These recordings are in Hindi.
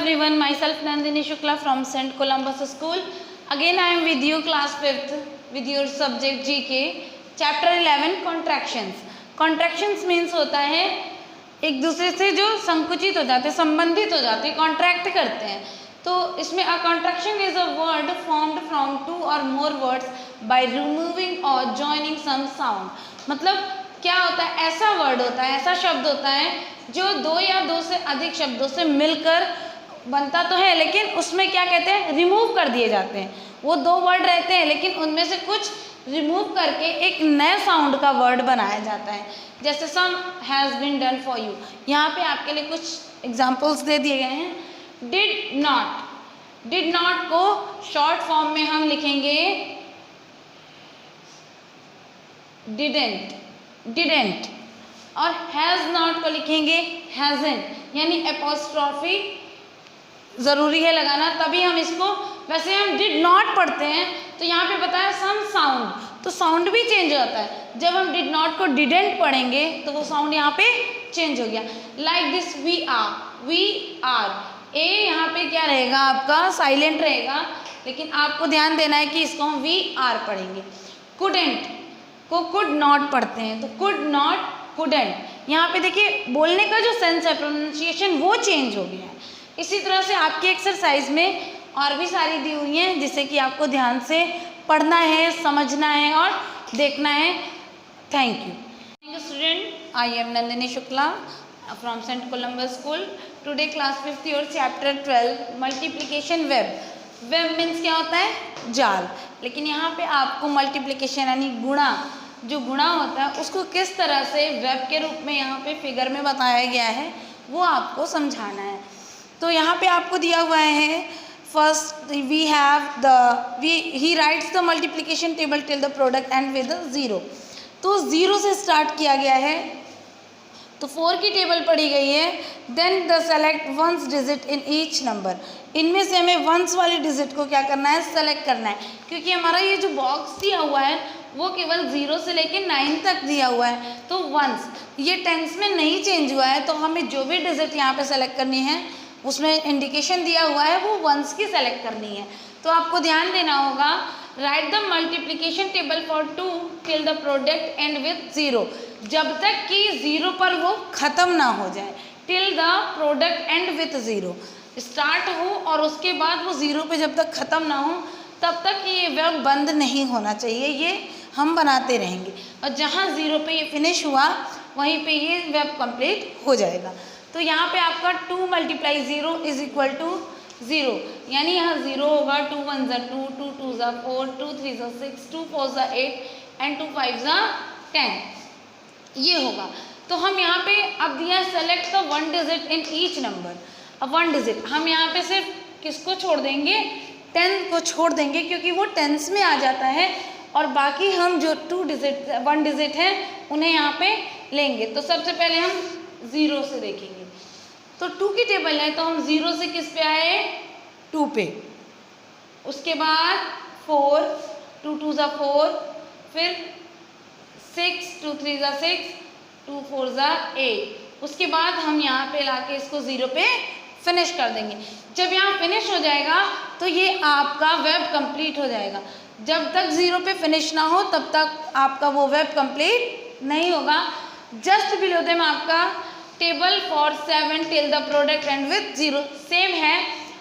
everyone, myself Nandini Shukla from St. Columbus School. Again I am with you class 5th with your subject GK chapter 11 contractions. Contractions means होता है एक दूसरे से जो संकुचित हो जाते हैं, संबंधित हो जाते हैं, कॉन्ट्रैक्ट करते हैं. तो इसमें a contraction is a word formed from two or more words by removing or joining some sound. मतलब क्या होता है, ऐसा वर्ड होता है, ऐसा शब्द होता है जो दो या दो से अधिक शब्दों से मिलकर बनता तो है, लेकिन उसमें क्या कहते हैं, रिमूव कर दिए जाते हैं. वो दो वर्ड रहते हैं लेकिन उनमें से कुछ रिमूव करके एक नए साउंड का वर्ड बनाया जाता है. जैसे sum has been done for you. यहाँ पे आपके लिए कुछ एग्जाम्पल्स दे दिए गए हैं. डिड नॉट, डिड नॉट को शॉर्ट फॉर्म में हम लिखेंगे डिडेंट, डिडेंट. और हैज़ नॉट को लिखेंगे हैज़ेंट, यानी एपोस्ट्रॉफी ज़रूरी है लगाना, तभी हम इसको. वैसे हम डिड नॉट पढ़ते हैं तो यहाँ पे बताया सम साउंड, तो साउंड भी चेंज होता है. जब हम डिड नॉट को डिडेंट पढ़ेंगे तो वो साउंड यहाँ पे चेंज हो गया. Like this we are, we are. ए यहाँ पे क्या रहेगा आपका, साइलेंट रहेगा, लेकिन आपको ध्यान देना है कि इसको हम वी आर पढ़ेंगे. कुडेंट को कुड नॉट पढ़ते हैं, तो कुड नॉट, कुडेंट. यहाँ पे देखिए बोलने का जो सेंस है, प्रोनाउंसिएशन वो चेंज हो गया है. इसी तरह से आपकी एक्सरसाइज में और भी सारी दी हुई हैं जिससे कि आपको ध्यान से पढ़ना है, समझना है और देखना है. Thank you student. I am Nandini Shukla from Saint Columbus school. Today class 5th your chapter 12 multiplication. Web, web means क्या होता है, जाल. लेकिन यहाँ पे आपको मल्टीप्लिकेशन यानी गुणा, जो गुणा होता है उसको किस तरह से वेब के रूप में यहाँ पे फिगर में बताया गया है वो आपको समझाना है. तो यहाँ पे आपको दिया हुआ है, first we have the, he writes the multiplication table till the product end with zero. तो ज़ीरो से स्टार्ट किया गया है, तो 4 की टेबल पढ़ी गई है. Then the select ones digit in each number. इनमें से हमें वंस वाली डिजिट को क्या करना है, सेलेक्ट करना है, क्योंकि हमारा ये जो बॉक्स दिया हुआ है वो केवल 0 से लेकर 9 तक दिया हुआ है. तो वंस, ये टेंस में नहीं चेंज हुआ है, तो हमें जो भी डिजिट यहाँ पे सेलेक्ट करनी है उसमें इंडिकेशन दिया हुआ है वो वंस की सेलेक्ट करनी है. तो आपको ध्यान देना होगा, right the multiplication table for 2 till the product and with 0. जब तक कि 0 पर वो ख़त्म ना हो जाए. Till the product and with 0 start हो और उसके बाद वो 0 पे जब तक ख़त्म ना हो तब तक ये वेब बंद नहीं होना चाहिए. ये हम बनाते रहेंगे और जहाँ 0 पे ये फिनिश हुआ वहीं पे ये वेब कंप्लीट हो जाएगा. तो यहाँ पे आपका 2 × 0 = 0, यानी यहाँ 0 होगा. 2 × 1 = 2, 2 × 2 = 4, 2 × 3 = 6, 2 × 4 = 8 एंड 2 × 5 = 10. ये होगा. तो हम यहाँ पे अब दिया select the 1 digit in each number. अब 1 डिजिट हम यहाँ पे सिर्फ किसको छोड़ देंगे, 10 को छोड़ देंगे, क्योंकि वो टेंस में आ जाता है और बाकी हम जो 1 डिजिट हैं उन्हें यहाँ पे लेंगे. तो सबसे पहले हम 0 से देखेंगे. तो 2 की टेबल है तो हम 0 से किस पे आए, 2 पे. उसके बाद 4, 2 × 2 = 4, फिर 6, 2 × 3 = 6, 2 × 4 = 8. उसके बाद हम यहाँ पे लाके इसको 0 पे फिनिश कर देंगे. जब यहाँ फिनिश हो जाएगा तो ये आपका वेब कंप्लीट हो जाएगा. जब तक 0 पे फिनिश ना हो तब तक आपका वो वेब कंप्लीट नहीं होगा. जस्ट बिलो देम आपका table for 7 till the product and with 0 same है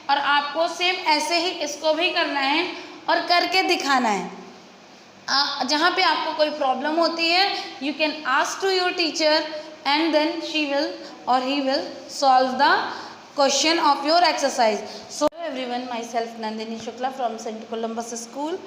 और आपको सेम ऐसे ही इसको भी करना है और करके दिखाना है. जहाँ पे आपको कोई प्रॉब्लम होती है you can ask to your teacher and then she will और he will solve the question of your exercise. So everyone, myself Nandini Shukla from Saint Columbus school.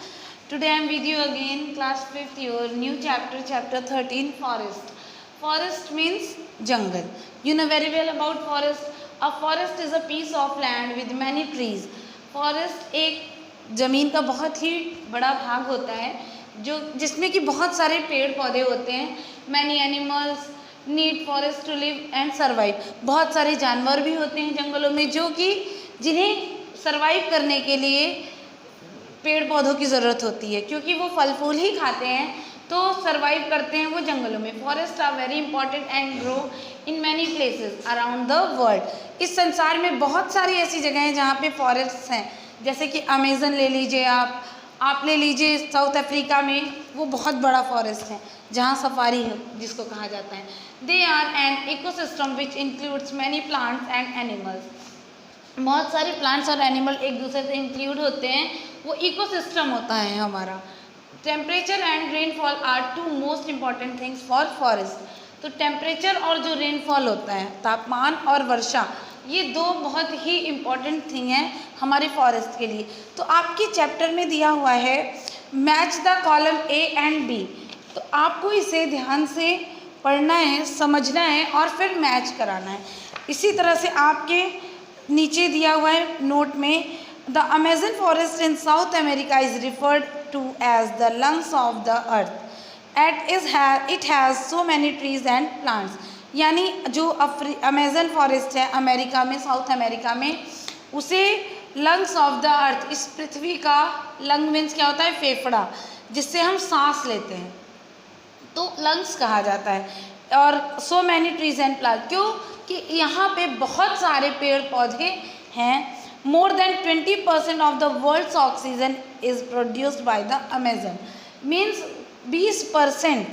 Today I am with you again class 5th your new chapter 13 forest. Forest means jungle. You know very well about forest. A forest is a piece of land with many trees. Forest एक ज़मीन का बहुत ही बड़ा भाग होता है जो जिसमें कि बहुत सारे पेड़ पौधे होते हैं. Many animals need forest to live and survive. बहुत सारे जानवर भी होते हैं जंगलों में जो कि जिन्हें सर्वाइव करने के लिए पेड़ पौधों की ज़रूरत होती है, क्योंकि वो फल फूल ही खाते हैं. तो सर्वाइव करते हैं वो जंगलों में। Forest are very important and grow in many places around the world. इस संसार में बहुत सारी ऐसी जगह हैं जहाँ पे फॉरेस्ट हैं, जैसे कि अमेजन ले लीजिए, आप ले लीजिए साउथ अफ्रीका में, वो बहुत बड़ा फॉरेस्ट है जहाँ सफारी जिसको कहा जाता है। They are an ecosystem which includes many plants and animals. बहुत सारे प्लांट्स और एनिमल एक दूसरे से इंक्लूड होते हैं, वो इकोसिस्टम होता है हमारा। Temperature and rainfall are two most important things for forest. तो टेम्परेचर और जो रेनफॉल होता है, तापमान और वर्षा, ये दो बहुत ही इम्पॉर्टेंट थिंग हैं हमारे फॉरेस्ट के लिए। तो आपके चैप्टर में दिया हुआ है match the column A and B, तो आपको इसे ध्यान से पढ़ना है, समझना है और फिर मैच कराना है। इसी तरह से आपके नीचे दिया हुआ है नोट में, the Amazon forest in South America is referred to as the lungs of the earth it has so many trees and plants. यानी जो अमेजन फॉरेस्ट है अमेरिका में, साउथ अमेरिका में, उसे लंग्स ऑफ द अर्थ, इस पृथ्वी का लंग मीन्स क्या होता है, फेफड़ा, जिससे हम सांस लेते हैं, तो लंग्स कहा जाता है। और so many trees and plant, क्यों कि यहाँ पे बहुत सारे पेड़ पौधे हैं। More than 20% of the world's oxygen is produced by the Amazon. Means 20%,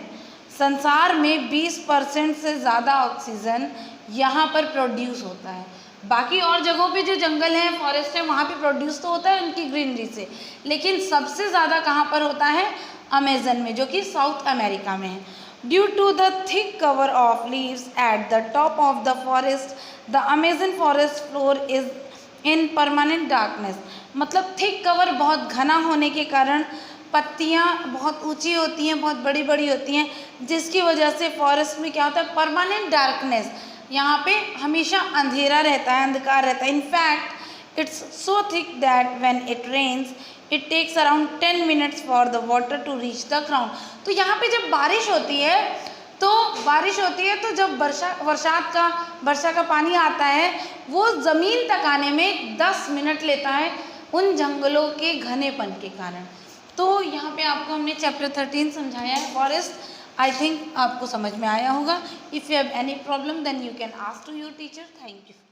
संसार में 20% से ज़्यादा ऑक्सीजन यहाँ पर प्रोड्यूस होता है। बाकी और जगहों पे जो जंगल हैं, फॉरेस्ट है, वहाँ पे प्रोड्यूस तो होता है उनकी ग्रीनरी से, लेकिन सबसे ज़्यादा कहाँ पर होता है, अमेजन में, जो कि साउथ अमेरिका में है। Due to the thick cover of leaves at the top of the forest, the Amazon forest floor is in permanent darkness. मतलब थिक कवर, बहुत घना होने के कारण पत्तियाँ बहुत ऊंची होती हैं, बहुत बड़ी बड़ी होती हैं, जिसकी वजह से फॉरेस्ट में क्या होता है, परमानेंट डार्कनेस, यहाँ पे हमेशा अंधेरा रहता है, अंधकार रहता है। In fact it's so thick that when it rains it takes around 10 minutes for the water to reach the ground. तो यहाँ पे जब बारिश होती है तो जब वर्षा का पानी आता है, वो ज़मीन तक आने में 10 मिनट लेता है उन जंगलों के घनेपन के कारण। तो यहाँ पे आपको हमने चैप्टर 13 समझाया है फॉरेस्ट। आई थिंक आपको समझ में आया होगा। If you have any problem then you can ask to your teacher. Thank you.